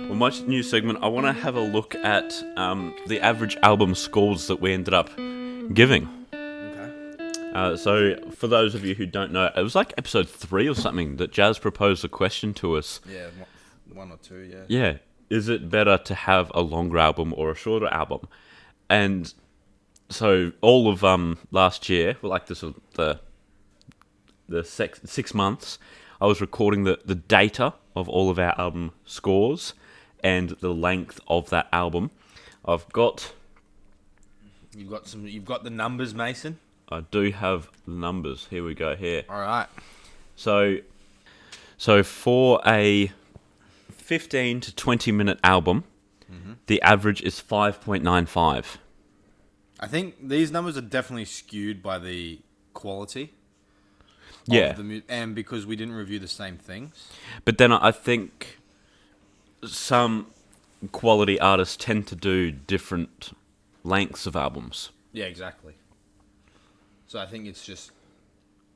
Well, my new segment, I want to have a look at the average album scores that we ended up giving. Okay. So, for those of you who don't know, it was like episode 3 or something that Jazz proposed a question to us. Yeah, one or two, yeah. Yeah, is it better to have a longer album or a shorter album? And so, all of last year, well, like this, the 6 months, I was recording the data of all of our album scores and the length of that album. I've got... You've got the numbers, Mason. I do have the numbers. Here we go, here. All right. So for a 15 to 20 minute album, the average is 5.95. I think these numbers are definitely skewed by the quality. Yeah. Of the and because we didn't review the same things. But then I think some quality artists tend to do different lengths of albums. Yeah, exactly. So I think it's just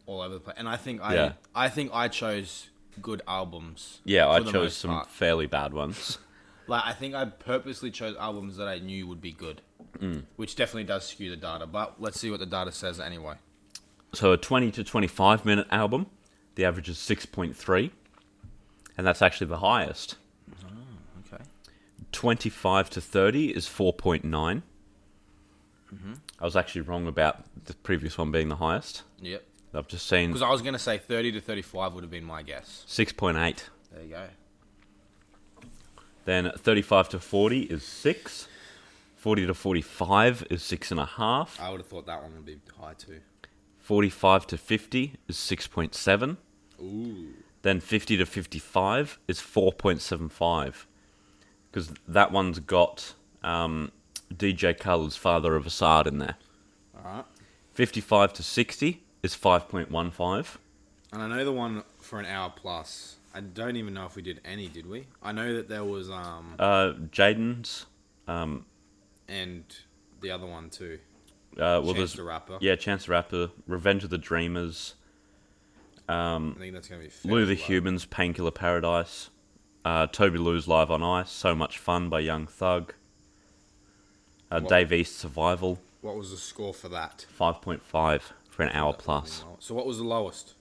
all over the place. And I think Yeah. I chose good albums. Yeah, I for the chose most some part. fairly bad ones. Like, I think I purposely chose albums that I knew would be good. Which definitely does skew the data. But let's see what the data says anyway. So a 20 to 25 minute album, the average is 6.3, and that's actually the highest. Okay. 25 to 30 is 4.9. I was actually wrong about the previous one being the highest. Yep. I've just seen Because I was going to say 30 to 35 would have been my guess. 6.8. There you go. Then 35 to 40 is 6. 40 to 45 is 6.5. I would have thought that one would be high too. 45 to 50 is 6.7. Ooh. Then 50 to 55 is 4.75. Because that one's got DJ Khaled's Father of Assad in there. Alright. 55 to 60 is 5.15. And I know the one for an hour plus. I don't even know if we did any, did we? I know that there was Jaden's. and the other one too. Well, Chance there's the Rapper. yeah, Chance the Rapper, Revenge of the Dreamers, I think that's going to be Lou the fairly low. Humans, Painkiller Paradise, Toby Lou's Live on Ice, So Much Fun by Young Thug, Dave East Survival, What was the score for that? 5.5 for an hour plus. So what was the lowest?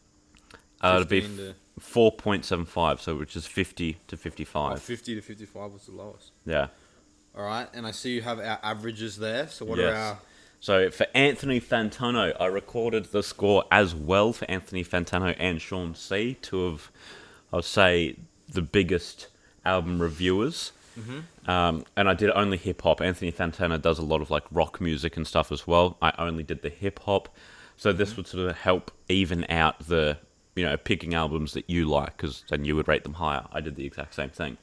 It'd be 15 to 4.75, so which is 50 to 55. 50 to 55 was the lowest. Yeah. All right, and I see you have our averages there. So what are Yes. our... So for Anthony Fantano, I recorded the score as well for Anthony Fantano and Sean C, two of, I would say, the biggest album reviewers. And I did only hip hop. Anthony Fantano does a lot of like rock music and stuff as well. I only did the hip hop, so this would sort of help even out the, picking albums that you like, because then you would rate them higher. I did the exact same thing.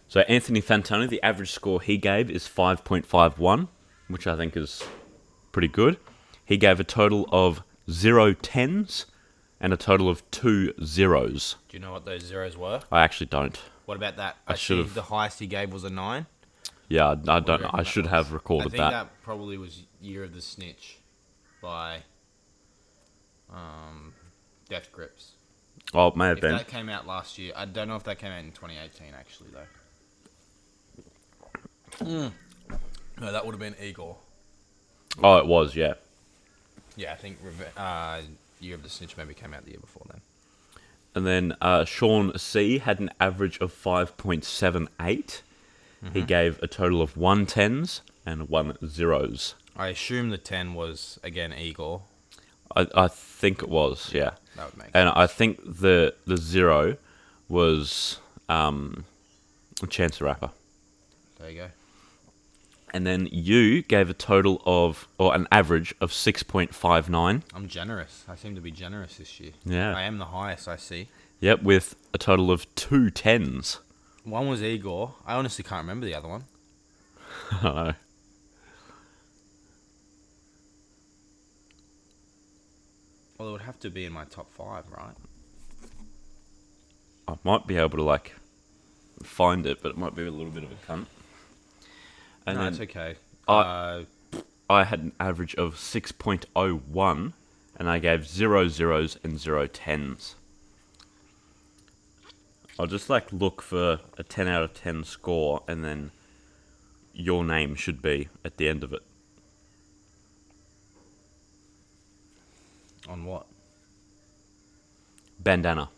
So Anthony Fantano, the average score he gave is 5.51, which I think is pretty good. He gave a total of 0 10s and a total of 2 zeros. Do you know what those zeros were? I actually don't. What about that? I see should've- the highest he gave was a 9. Yeah, I don't. do you reckon I that should was? have I recorded think that probably was Year of the Snitch by Death Grips. Oh, it may have If been. that came out last year, I don't know if that came out in 2018 actually though. No, that would have been Igor. Oh, it was. Yeah. Yeah, I think Year of the Snitch maybe came out the year before then. And then Sean C had an average of 5.78. He gave a total of 1 10s and 1 zeros. I assume the 10 was again Igor. I think it was. Yeah. That would make And sense. I think the 0 was Chance the Rapper. There you go. And then you gave a total of, or an average of 6.59. I'm generous. I seem to be generous this year. Yeah. I am the highest, I see. Yep, with a total of 2 10s. One was Igor. I honestly can't remember the other one. I don't know. Well, it would have to be in my top 5, right? I might be able to find it, but it might be a little bit of a cunt. And No, then it's okay. I had an average of 6.01, and I gave 0 zeros and 0 10s. I'll just like look for a 10 out of 10 score, and then your name should be at the end of it. On what? Bandana.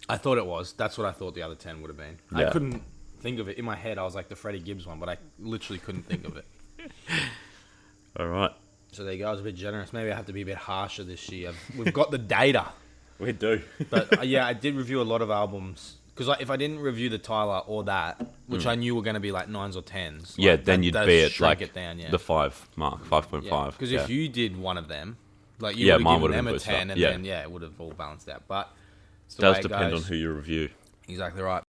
I thought it was. That's what I thought the other 10 would have been. I Yeah. couldn't think of it. In my head, I was like the Freddie Gibbs one, but I literally couldn't think of it. All right. So there you go. I was a bit generous. Maybe I have to be a bit harsher this year. We've got the data. We do. But yeah, I did review a lot of albums. Because like, if I didn't review the Tyler or that, which I knew were going to be like 9s or 10s. Yeah, like, then that you'd does be at shrink like it down, yeah. the 5 mark, 5.5. Because if you did one of them, like you Yeah, would mine have would've given been them a boosted up. 10, and Yeah. then, yeah, it would have all balanced out. But it's the does way it depend goes. on who you review. Exactly right.